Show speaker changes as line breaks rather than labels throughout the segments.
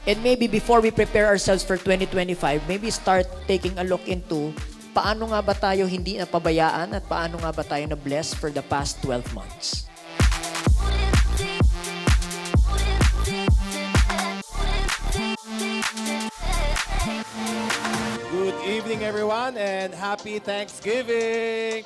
And maybe before we prepare ourselves for 2025, maybe start taking a look into paano nga ba tayo hindi napabayaan at paano nga ba tayo na-bless for the past 12 months.
Good evening, everyone, and happy Thanksgiving!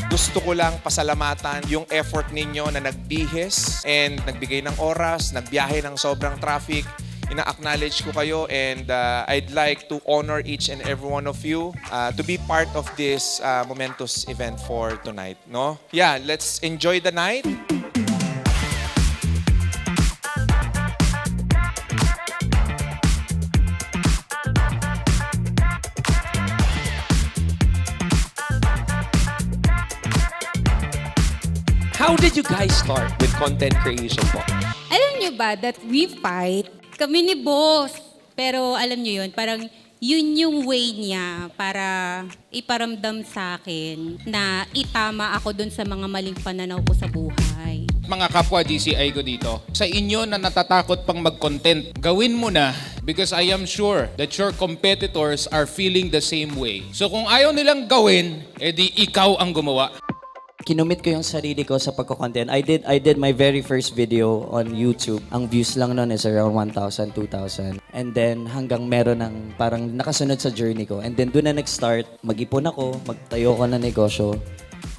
Gusto ko lang pasalamatan yung effort ninyo na nagbihis and nagbigay ng oras, nagbiyahe ng sobrang traffic. Ina-acknowledge ko kayo and I'd like to honor each and every one of you to be part of this momentous event for tonight. No? Yeah, let's enjoy the night.
How did you guys start with content creation po?
Alam niyo ba that we fight kami ni boss. Pero alam niyo yun, parang yun yung way niya para iparamdam sa akin na itama ako dun sa mga maling pananaw ko sa buhay.
Mga kapwa GCI ko dito, sa inyo na natatakot pang mag-content, gawin mo na because I am sure that your competitors are feeling the same way. So kung ayaw nilang gawin, edi ikaw ang gumawa.
Kinumit ko yung sarili ko sa pagko-content. I did my very first video on YouTube. Ang views lang nun is around 1,000, 2,000. And then hanggang meron ng parang nakasunod sa journey ko. And then doon na nag-start. Mag-ipon ako, magtayo ko ng negosyo.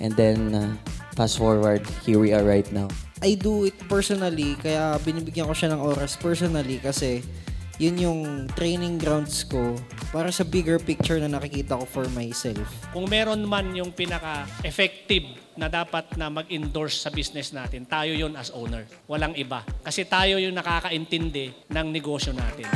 And then fast forward, here we are right now.
I do it personally, kaya binibigyan ko siya ng oras personally kasi yun yung training grounds ko para sa bigger picture na nakikita ko for myself.
Kung meron man yung pinaka-effective na dapat na mag-endorse sa business natin, tayo yun as owner. Walang iba. Kasi tayo yung nakakaintindi ng negosyo natin.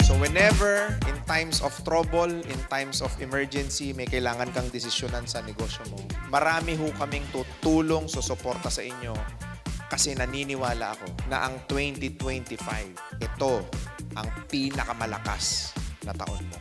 So whenever, in times of trouble, in times of emergency, may kailangan kang desisyonan sa negosyo mo, marami ho kaming tutulong, susuporta sa inyo kasi naniniwala ako na ang 2025, ito ang pinakamalakas na taon mo.